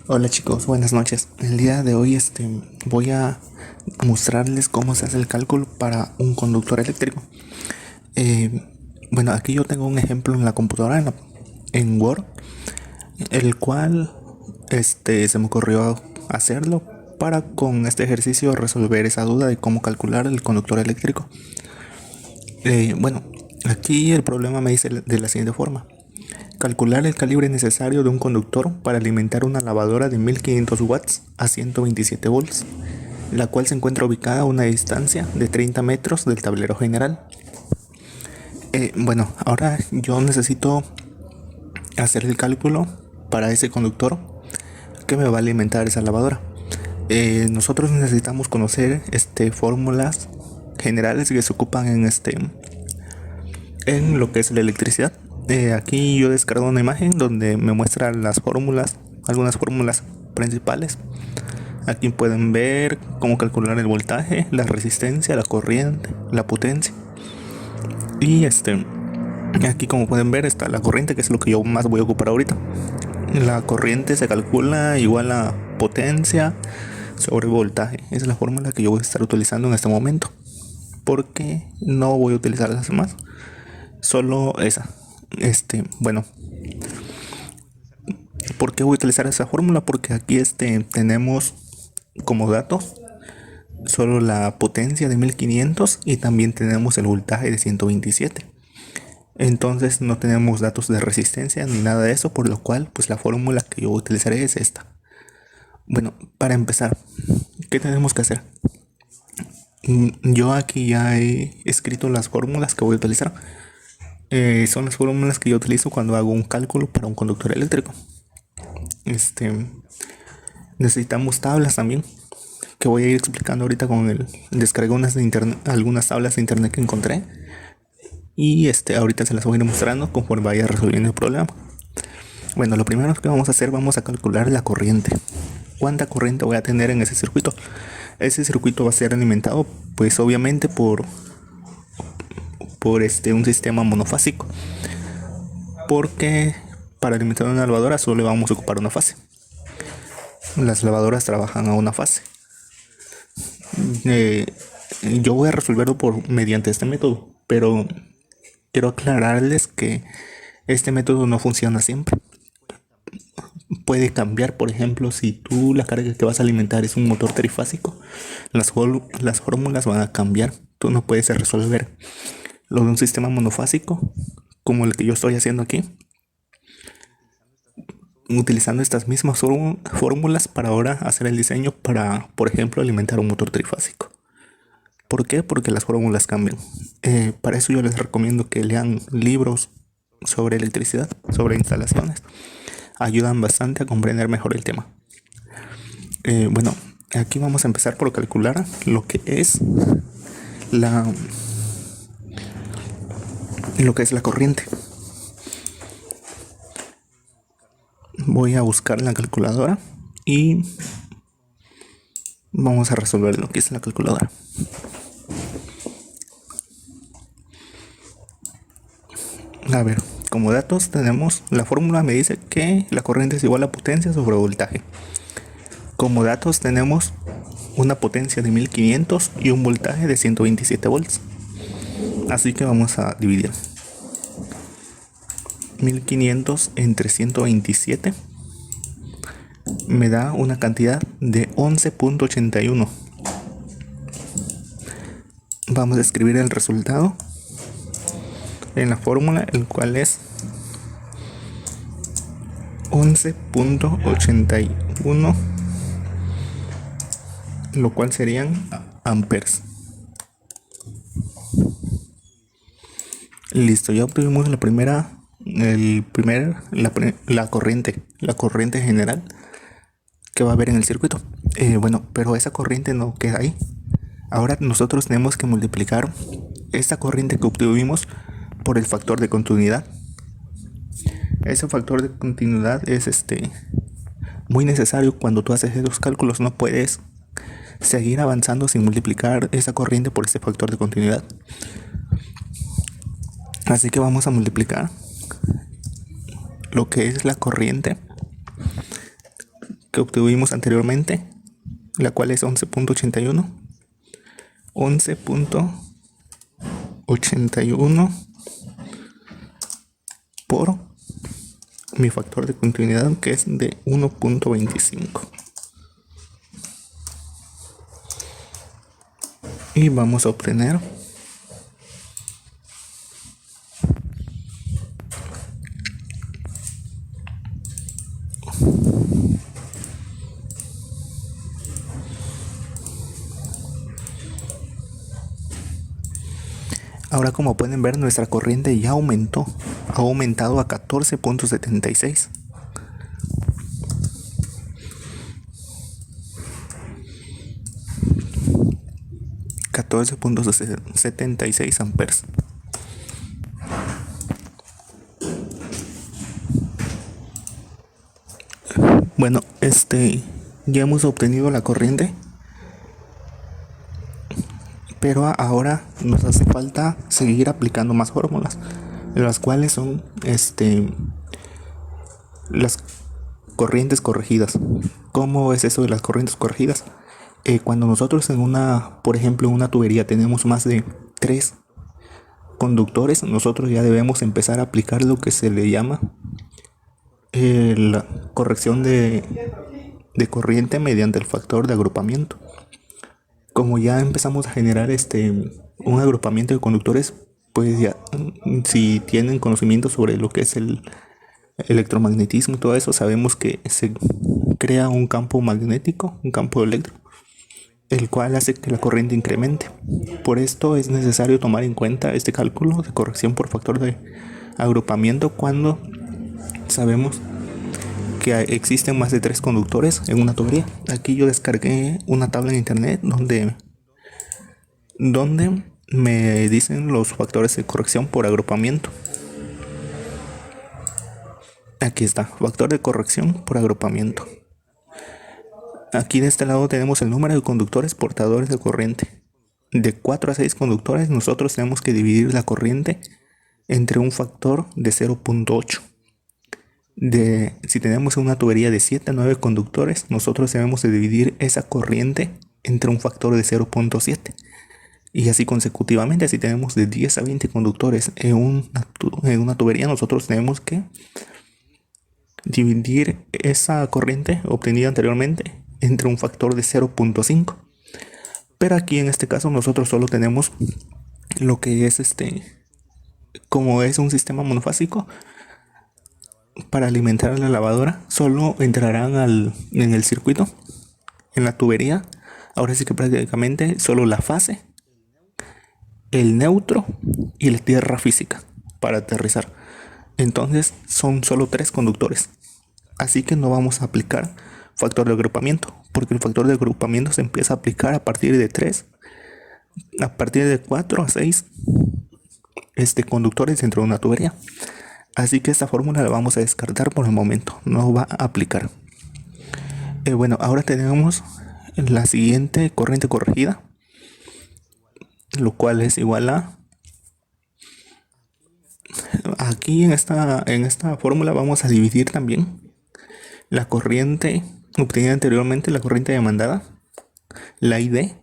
Hola chicos, buenas noches. El día de hoy voy a mostrarles cómo se hace el cálculo para un conductor eléctrico. Eh, bueno, aquí yo tengo un ejemplo en la computadora, en Word, el cual se me ocurrió hacerlo para con este ejercicio resolver esa duda de cómo calcular el conductor eléctrico. Bueno, aquí el problema me dice de la siguiente forma. Calcular el calibre necesario de un conductor para alimentar una lavadora de 1500 watts a 127 volts, la cual se encuentra ubicada a una distancia de 30 metros del tablero general. Bueno, ahora yo necesito hacer el cálculo para ese conductor que me va a alimentar esa lavadora. Nosotros necesitamos conocer fórmulas generales que se ocupan en lo que es la electricidad. Aquí yo descargo una imagen donde me muestra las fórmulas, algunas fórmulas principales. Aquí pueden ver cómo calcular el voltaje, la resistencia, la corriente, la potencia. Y aquí como pueden ver está la corriente, que es lo que yo más voy a ocupar ahorita. La corriente se calcula igual a potencia sobre voltaje. Esa es la fórmula que yo voy a estar utilizando en este momento, porque no voy a utilizar las demás, solo esa. Bueno, ¿por qué voy a utilizar esa fórmula? Porque aquí tenemos como datos solo la potencia de 1500 y también tenemos el voltaje de 127. Entonces no tenemos datos de resistencia ni nada de eso, por lo cual pues la fórmula que yo utilizaré es esta. Bueno, para empezar, ¿qué tenemos que hacer? Yo aquí ya he escrito las fórmulas que voy a utilizar. Son las fórmulas que yo utilizo cuando hago un cálculo para un conductor eléctrico. Necesitamos tablas también, que voy a ir explicando ahorita con el descargo algunas tablas de internet que encontré, y ahorita se las voy a ir mostrando conforme vaya resolviendo el problema. Bueno, lo primero que vamos a hacer, vamos a calcular la corriente. ¿Cuánta corriente voy a tener en ese circuito? Ese circuito va a ser alimentado pues obviamente por un sistema monofásico, porque para alimentar una lavadora solo vamos a ocupar una fase. Las lavadoras trabajan a una fase. Yo voy a resolverlo mediante este método, pero quiero aclararles que este método no funciona siempre. Puede cambiar, por ejemplo, si tú la carga que vas a alimentar es un motor trifásico, las fórmulas van a cambiar. Tú no puedes resolver lo de un sistema monofásico como el que yo estoy haciendo aquí, utilizando estas mismas fórmulas para ahora hacer el diseño para, por ejemplo, alimentar un motor trifásico. ¿Por qué? Porque las fórmulas cambian. Para eso yo les recomiendo que lean libros sobre electricidad, sobre instalaciones. Ayudan bastante a comprender mejor el tema. Bueno, aquí vamos a empezar por calcular lo que es la corriente. Voy a buscar la calculadora y vamos a resolver lo que es la calculadora. A ver, como datos tenemos la fórmula, me dice que la corriente es igual a potencia sobre voltaje. Como datos tenemos una potencia de 1500 y un voltaje de 127 volts. Así que vamos a dividir 1500 entre 127. Me da una cantidad de 11.81. Vamos a escribir el resultado en la fórmula, el cual es 11.81, lo cual serían amperes. Listo, ya obtuvimos la corriente general que va a haber en el circuito. Bueno, pero esa corriente no queda ahí. Ahora nosotros tenemos que multiplicar esta corriente que obtuvimos por el factor de continuidad. Ese factor de continuidad es muy necesario cuando tú haces esos cálculos. No puedes seguir avanzando sin multiplicar esa corriente por ese factor de continuidad. Así que vamos a multiplicar lo que es la corriente que obtuvimos anteriormente, la cual es 11.81. 11.81 por mi factor de continuidad, que es de 1.25. Y vamos a obtener ahora, como pueden ver, nuestra corriente ya aumentó, ha aumentado a 14.76. 14.76 amperes. Bueno, ya hemos obtenido la corriente, pero ahora nos hace falta seguir aplicando más fórmulas, las cuales son las corrientes corregidas. ¿Cómo es eso de las corrientes corregidas? Cuando nosotros por ejemplo, en una tubería tenemos más de 3 conductores, nosotros ya debemos empezar a aplicar lo que se le llama la corrección de corriente mediante el factor de agrupamiento. Como ya empezamos a generar un agrupamiento de conductores, pues ya, si tienen conocimiento sobre lo que es el electromagnetismo y todo eso, sabemos que se crea un campo magnético, un campo eléctrico, el cual hace que la corriente incremente. Por esto es necesario tomar en cuenta este cálculo de corrección por factor de agrupamiento cuando sabemos que existen más de 3 conductores en una tubería. Aquí yo descargué una tabla en internet donde me dicen los factores de corrección por agrupamiento. Aquí está, factor de corrección por agrupamiento. Aquí de este lado tenemos el número de conductores portadores de corriente. De 4 a 6 conductores, nosotros tenemos que dividir la corriente entre un factor de 0.8. Si tenemos una tubería de 7 a 9 conductores, nosotros debemos de dividir esa corriente entre un factor de 0.7. Y así consecutivamente. Si tenemos de 10 a 20 conductores en una tubería, nosotros tenemos que dividir esa corriente obtenida anteriormente entre un factor de 0.5. Pero aquí en este caso nosotros solo tenemos lo que es como es un sistema monofásico, para alimentar a la lavadora solo entrarán en el circuito, en la tubería, ahora sí que prácticamente solo la fase, el neutro y la tierra física para aterrizar. Entonces son solo 3 conductores, así que no vamos a aplicar factor de agrupamiento, porque el factor de agrupamiento se empieza a aplicar a partir de 3, a partir de 4 a 6 conductores dentro de una tubería. Así que esta fórmula la vamos a descartar por el momento, no va a aplicar. Bueno, ahora tenemos la siguiente corriente corregida, lo cual es igual a... Aquí en esta fórmula vamos a dividir también la corriente obtenida anteriormente, la corriente demandada, la ID,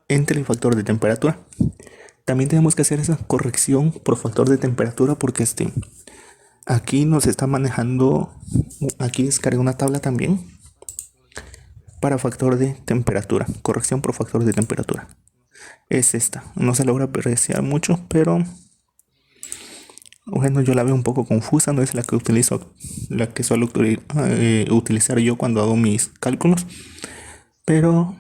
entre el factor de temperatura. También tenemos que hacer esa corrección por factor de temperatura porque aquí nos está manejando, aquí descargué una tabla también para factor de temperatura, corrección por factor de temperatura. Es esta, no se logra apreciar mucho, pero bueno, yo la veo un poco confusa, no es la que utilizo, la que suelo utilizar yo cuando hago mis cálculos, pero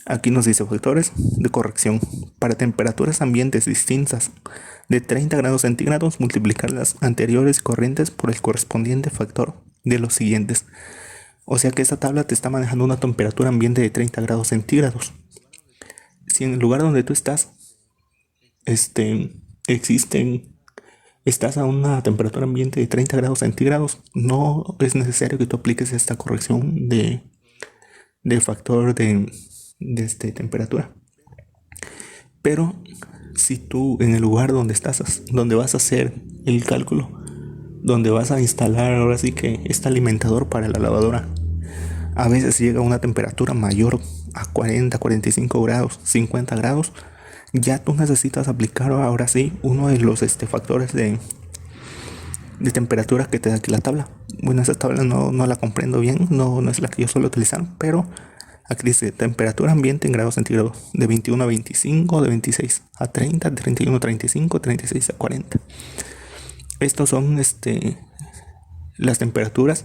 aquí nos dice factores de corrección para temperaturas ambientes distintas de 30 grados centígrados, multiplicar las anteriores corrientes por el correspondiente factor de los siguientes. O sea que esta tabla te está manejando una temperatura ambiente de 30 grados centígrados. Si en el lugar donde tú estás estás a una temperatura ambiente de 30 grados centígrados, no es necesario que tú apliques esta corrección de factor de temperatura. Pero si tú en el lugar donde vas a hacer el cálculo donde vas a instalar ahora sí que este alimentador para la lavadora. A veces llega a una temperatura mayor a 40, 45 grados, 50 grados. Ya tú necesitas aplicar ahora sí uno de los factores de temperatura que te da aquí la tabla. Bueno, esa tabla no la comprendo bien, no es la que yo suelo utilizar, pero aquí dice temperatura ambiente en grados centígrados de 21 a 25, de 26 a 30, de 31 a 35, 36 a 40. Estos son las temperaturas.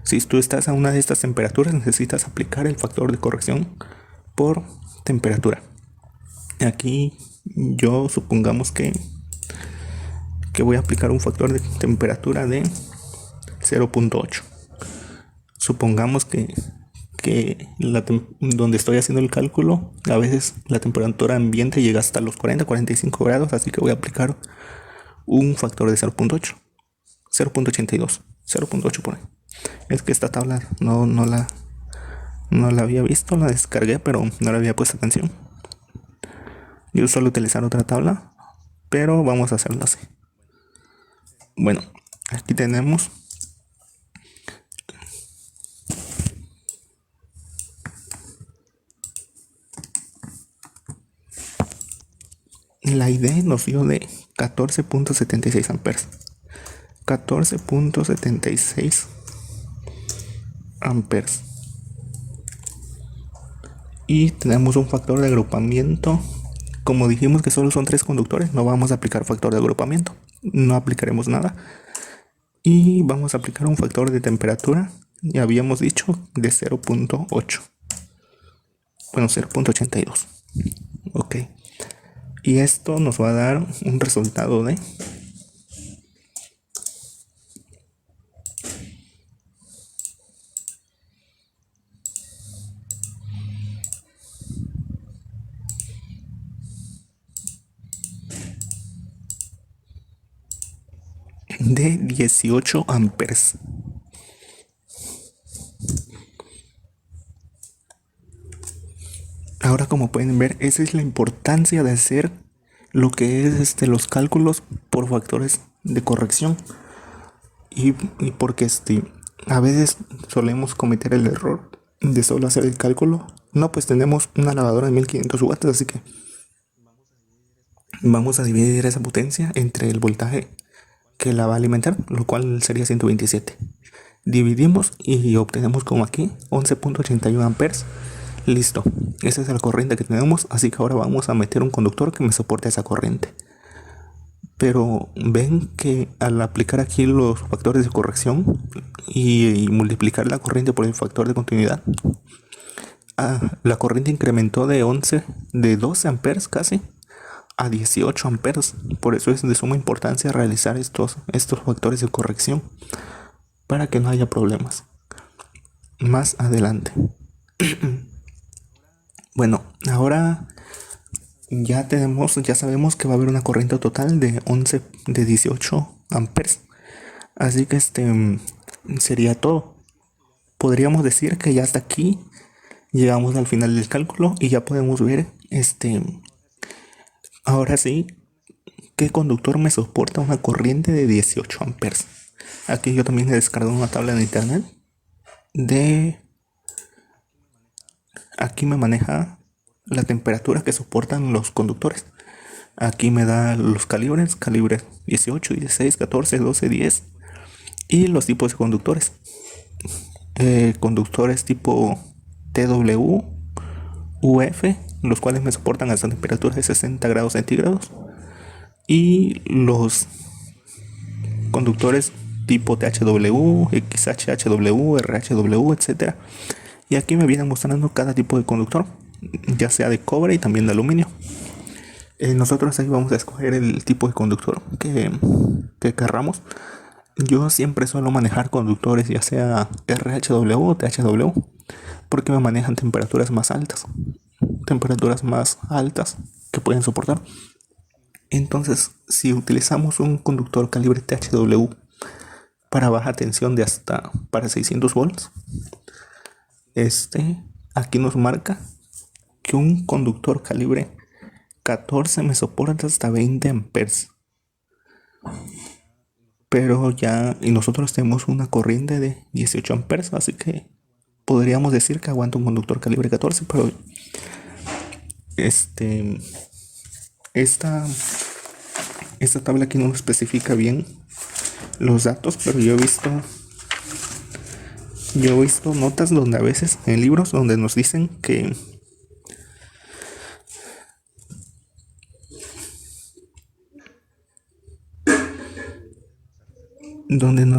Si tú estás a una de estas temperaturas, necesitas aplicar el factor de corrección por temperatura. Aquí yo supongamos que voy a aplicar un factor de temperatura de 0.8. Supongamos que donde estoy haciendo el cálculo, a veces la temperatura ambiente llega hasta los 40, 45 grados, así que voy a aplicar un factor de 0.8, 0.82, 0.8 por ahí. Es que esta tabla no la había visto, la descargué, pero no le había puesto atención. Yo suelo utilizar otra tabla, pero vamos a hacerlo así. Bueno, aquí tenemos la ID nos dio de 14.76 amperes. 14.76 amperes. Y tenemos un factor de agrupamiento. Como dijimos que solo son 3 conductores, no vamos a aplicar factor de agrupamiento. No aplicaremos nada. Y vamos a aplicar un factor de temperatura. Ya habíamos dicho de 0.8. Bueno, 0.82. Ok. Y esto nos va a dar un resultado de 18 amperes. Ahora, como pueden ver, esa es la importancia de hacer lo que es los cálculos por factores de corrección. Y porque a veces solemos cometer el error de solo hacer el cálculo. No, pues tenemos una lavadora de 1500 watts, así que vamos a dividir esa potencia entre el voltaje que la va a alimentar, lo cual sería 127. Dividimos y obtenemos como aquí 11.81 amperes. Listo, esa es la corriente que tenemos, así que ahora vamos a meter un conductor que me soporte esa corriente. Pero ven que al aplicar aquí los factores de corrección y multiplicar la corriente por el factor de continuidad, la corriente incrementó de 12 amperes casi a 18 amperes. Por eso es de suma importancia realizar estos factores de corrección para que no haya problemas más adelante. Bueno, ahora ya sabemos que va a haber una corriente total de 18 amperes. Así que sería todo. Podríamos decir que ya hasta aquí llegamos al final del cálculo y ya podemos ver ahora sí qué conductor me soporta una corriente de 18 amperes. Aquí yo también he descargado una tabla en internet aquí me maneja la temperatura que soportan los conductores. Aquí me da los calibres 18, 16, 14, 12, 10 y los tipos de conductores. Conductores tipo TW, UF, los cuales me soportan hasta temperaturas de 60 grados centígrados. Y los conductores tipo THW, XHHW, RHW, etc. Y aquí me vienen mostrando cada tipo de conductor, ya sea de cobre y también de aluminio. Nosotros ahí vamos a escoger el tipo de conductor que querramos. Yo siempre suelo manejar conductores ya sea RHW o THW porque me manejan temperaturas más altas que pueden soportar. Entonces, si utilizamos un conductor calibre THW para baja tensión de para 600 volts, aquí nos marca que un conductor calibre 14 me soporta hasta 20 amperes. Pero ya, y nosotros tenemos una corriente de 18 amperes, así que podríamos decir que aguanta un conductor calibre 14, pero este, esta, esta tabla aquí no especifica bien los datos, pero yo he visto notas donde a veces en libros donde nos dicen que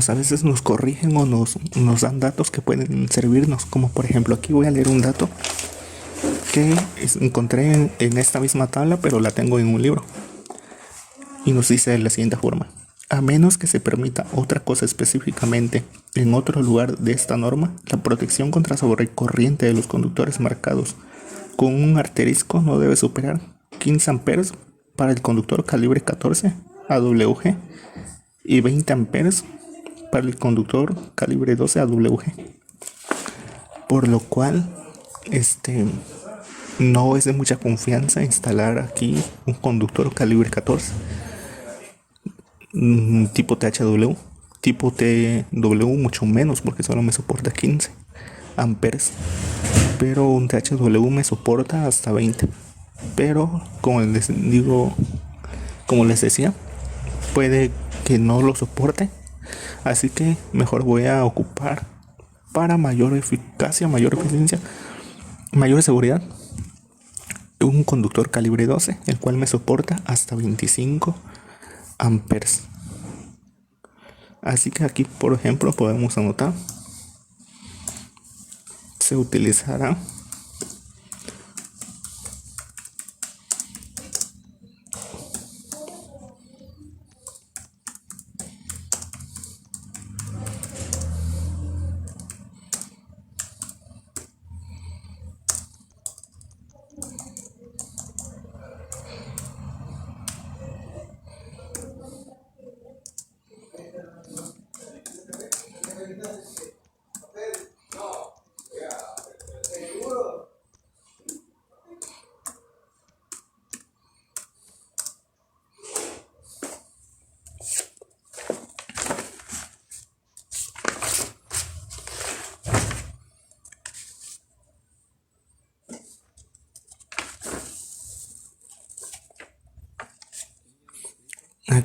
a veces nos corrigen o nos dan datos que pueden servirnos, como por ejemplo aquí voy a leer un dato que encontré en esta misma tabla, pero la tengo en un libro, y nos dice de la siguiente forma: a menos que se permita otra cosa específicamente en otro lugar de esta norma, la protección contra sobrecorriente de los conductores marcados con un asterisco no debe superar 15 amperes para el conductor calibre 14 AWG y 20 amperes para el conductor calibre 12 AWG. Por lo cual, no es de mucha confianza instalar aquí un conductor calibre 14 tipo THW. Tipo TW mucho menos, porque solo me soporta 15 amperes, pero un THW me soporta hasta 20. Pero como les decía, puede que no lo soporte, así que mejor voy a ocupar, para mayor eficacia, mayor eficiencia, mayor seguridad, un conductor calibre 12, el cual me soporta hasta 25 amperes. Así que aquí, por ejemplo, podemos anotar: se utilizará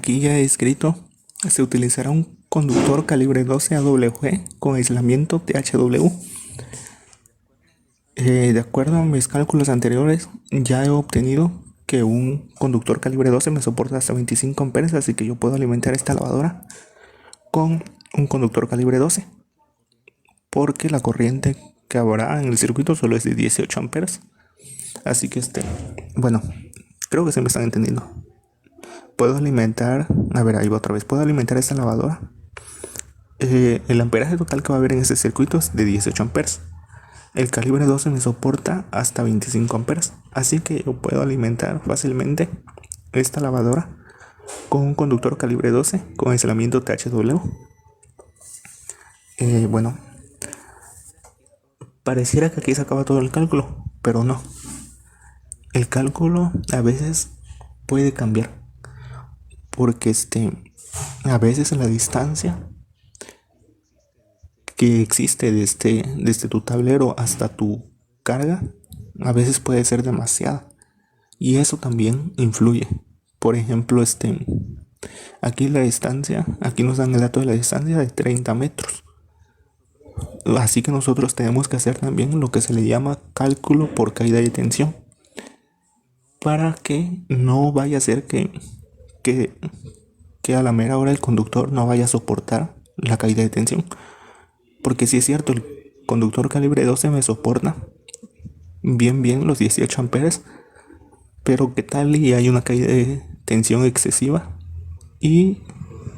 aquí ya he escrito: se utilizará un conductor calibre 12 AWG con aislamiento THW. De acuerdo a mis cálculos anteriores, ya he obtenido que un conductor calibre 12 me soporta hasta 25 amperes, así que yo puedo alimentar esta lavadora con un conductor calibre 12, porque la corriente que habrá en el circuito solo es de 18 amperes. Así que bueno, creo que se me están entendiendo. Puedo alimentar, a ver, ahí va otra vez, puedo alimentar esta lavadora. El amperaje total que va a haber en este circuito es de 18 amperes. El calibre 12 me soporta hasta 25 amperes, así que yo puedo alimentar fácilmente esta lavadora con un conductor calibre 12 con aislamiento THW. Bueno, pareciera que aquí se acaba todo el cálculo, pero no. El cálculo a veces puede cambiar, porque a veces la distancia que existe desde tu tablero hasta tu carga a veces puede ser demasiada, y eso también influye. Por ejemplo, aquí la distancia, aquí nos dan el dato de la distancia de 30 metros. Así que nosotros tenemos que hacer también lo que se le llama cálculo por caída de tensión, para que no vaya a ser que a la mera hora el conductor no vaya a soportar la caída de tensión. Porque si es cierto, el conductor calibre 12 me soporta bien los 18 amperes, pero qué tal y hay una caída de tensión excesiva y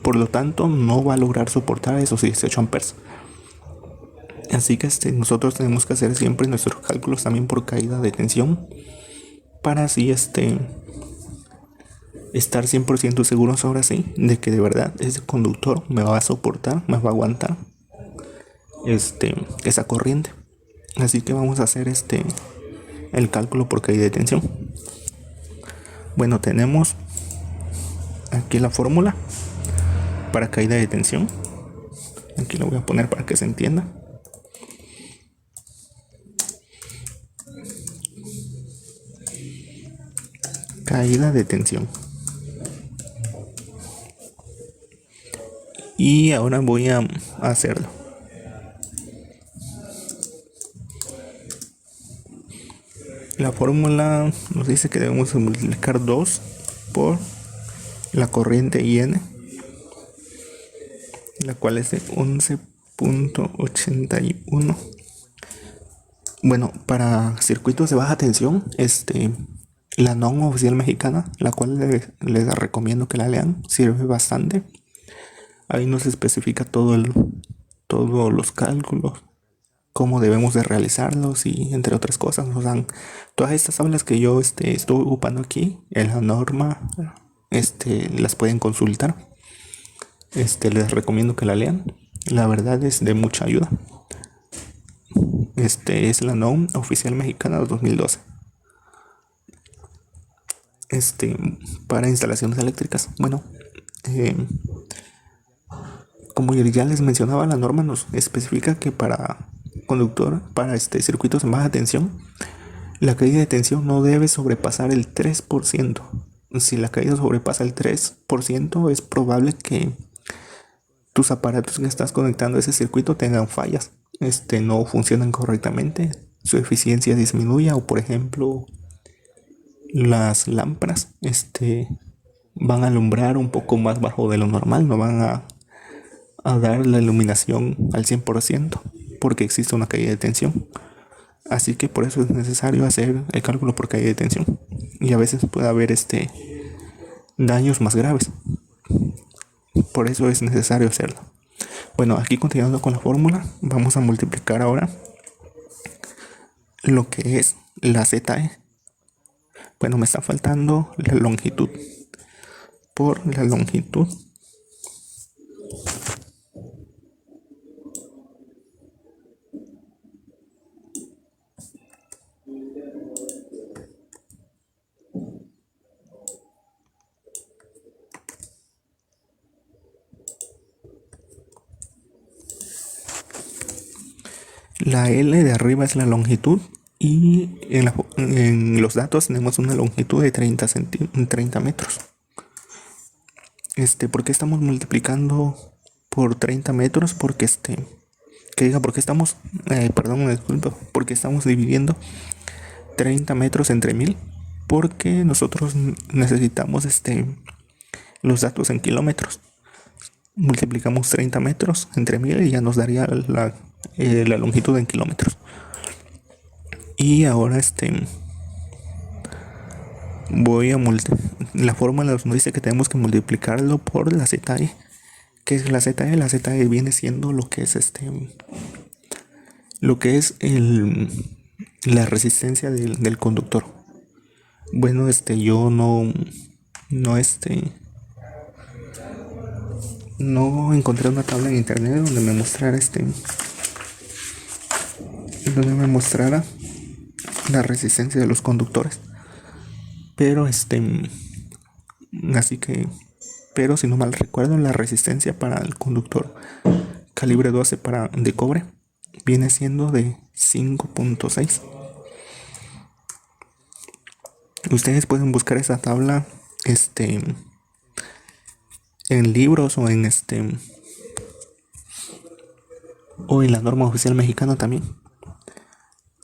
por lo tanto no va a lograr soportar esos 18 amperes. Así que nosotros tenemos que hacer siempre nuestros cálculos también por caída de tensión, para así estar 100% seguros ahora sí de que de verdad ese conductor me va a soportar, me va a aguantar esa corriente. Así que vamos a hacer el cálculo por caída de tensión. Bueno, tenemos aquí la fórmula. para caída de tensión. Aquí lo voy a poner para que se entienda. Caída de tensión. Y ahora voy a hacerlo. La fórmula nos dice que debemos multiplicar 2 por la corriente IN, la cual es de 11.81. Bueno, para circuitos de baja tensión, la NOM oficial mexicana, la cual les recomiendo que la lean, sirve bastante. Ahí nos especifica todos los cálculos, cómo debemos de realizarlos y entre otras cosas nos dan todas estas tablas que yo estoy ocupando aquí en la norma. Las pueden consultar. Les recomiendo que la lean. La verdad es de mucha ayuda. Es la NOM oficial mexicana de 2012. Para instalaciones eléctricas. Bueno, como ya les mencionaba, la norma nos especifica que para circuitos en baja tensión, la caída de tensión no debe sobrepasar el 3%. Si la caída sobrepasa el 3%, es probable que tus aparatos que estás conectando a ese circuito tengan fallas, no funcionan correctamente, su eficiencia disminuya, o por ejemplo las lámparas van a alumbrar un poco más bajo de lo normal, no van a dar la iluminación al 100% porque existe una caída de tensión. Así que por eso es necesario hacer el cálculo por caída de tensión, y a veces puede haber daños más graves. Por eso es necesario hacerlo. Bueno, aquí continuando con la fórmula, vamos a multiplicar ahora lo que es la ZE. Bueno, me está faltando la longitud por la longitud la L de arriba es la longitud, y en los datos tenemos una longitud de 30 metros. ¿Por qué estamos multiplicando por 30 metros? Porque porque estamos, disculpa, porque estamos dividiendo 30 metros entre 1000, porque nosotros necesitamos los datos en kilómetros. Multiplicamos 30 metros entre 1000 y ya nos daría la longitud en kilómetros. Y ahora la fórmula nos dice que tenemos que multiplicarlo por la ZE. ¿Qué es la ZE? La ZE viene siendo lo que es la resistencia del conductor. Bueno, yo no encontré una tabla en internet donde me mostrara la resistencia de los conductores, pero pero si no mal recuerdo, la resistencia para el conductor calibre 12 de cobre viene siendo de 5.6. Ustedes pueden buscar esa tabla en libros o en la norma oficial mexicana también.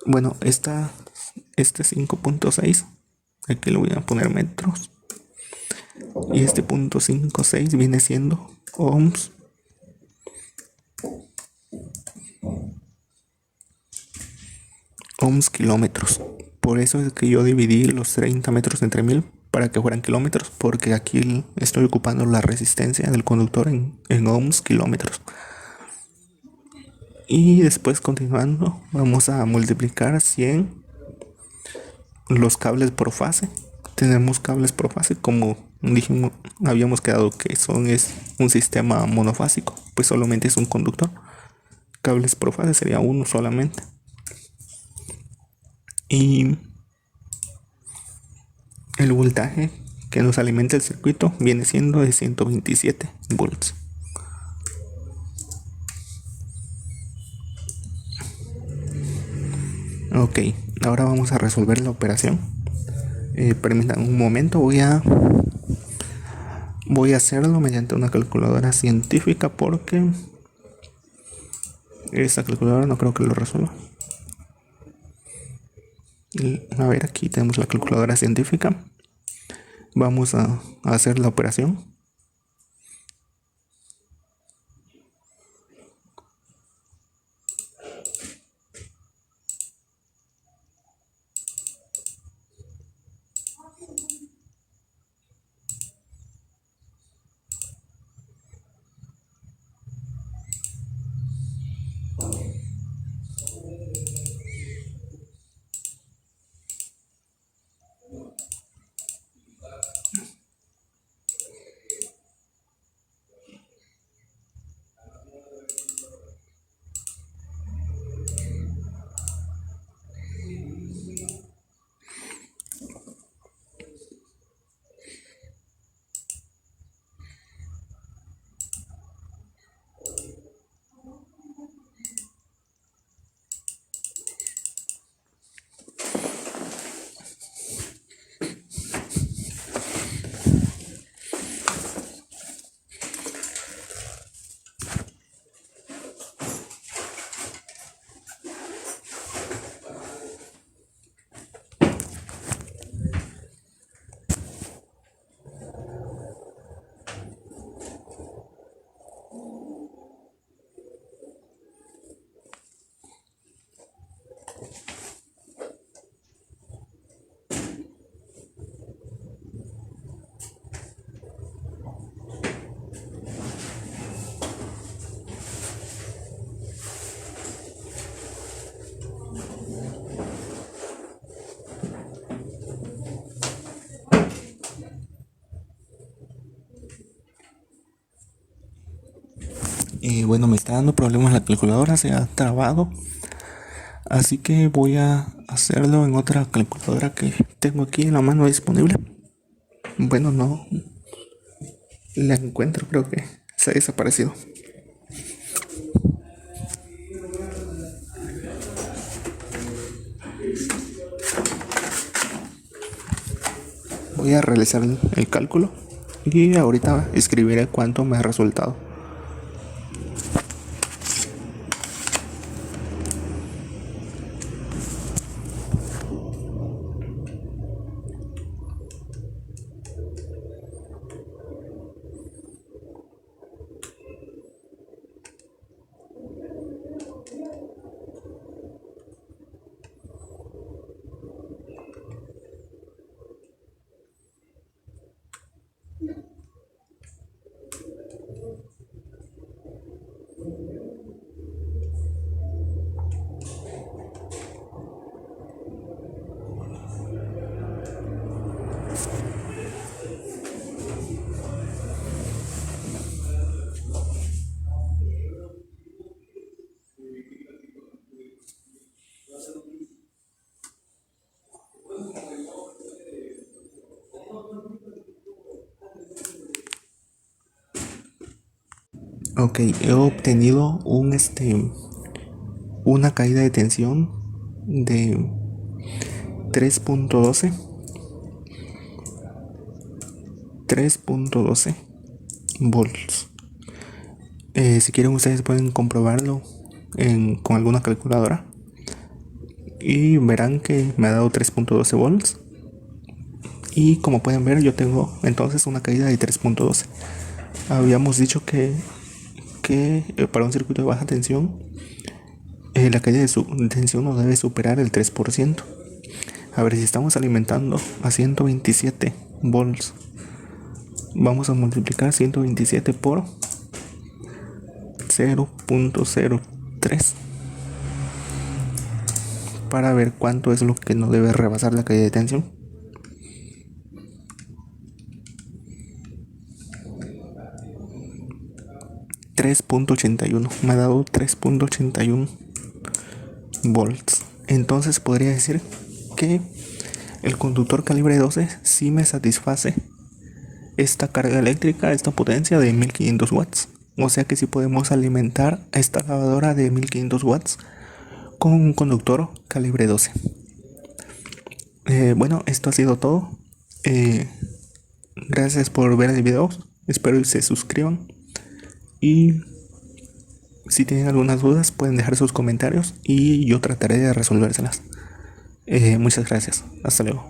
Bueno, este 5.6, aquí lo voy a poner metros, y este .56 viene siendo ohms kilómetros. Por eso es que yo dividí los 30 metros entre 1000 para que fueran kilómetros, porque aquí estoy ocupando la resistencia del conductor en ohms kilómetros. Y después, continuando, vamos a multiplicar 100 los cables por fase. Tenemos cables por fase, como dijimos, habíamos quedado que es un sistema monofásico, pues solamente es un conductor. Cables por fase sería uno solamente. Y el voltaje que nos alimenta el circuito viene siendo de 127 volts. Ok, ahora vamos a resolver la operación. Permítanme un momento, voy a hacerlo mediante una calculadora científica porque esta calculadora no creo que lo resuelva. A ver, aquí tenemos la calculadora científica. Vamos a hacer la operación. Y bueno, me está dando problemas la calculadora, se ha trabado. Así que voy a hacerlo en otra calculadora que tengo aquí en la mano disponible. Bueno, no la encuentro, creo que se ha desaparecido. Voy a realizar el cálculo y ahorita escribiré cuánto me ha resultado. Ok, he obtenido una caída de tensión de 3.12 3.12 volts. Si quieren ustedes pueden comprobarlo con alguna calculadora y verán que me ha dado 3.12 volts. Y como pueden ver, yo tengo entonces una caída de 3.12. Habíamos dicho que para un circuito de baja tensión la caída de tensión no debe superar el 3%. A ver, si estamos alimentando a 127 volts, vamos a multiplicar 127 por 0.03 para ver cuánto es lo que no debe rebasar la caída de tensión. me ha dado 3.81 volts. Entonces podría decir que el conductor calibre 12 sí me satisface esta carga eléctrica, esta potencia de 1500 watts. O sea que sí podemos alimentar a esta lavadora de 1500 watts con un conductor calibre 12. Bueno, esto ha sido todo. Gracias por ver el video. Espero que se suscriban. Y si tienen algunas dudas pueden dejar sus comentarios y yo trataré de resolvérselas. Muchas gracias. Hasta luego.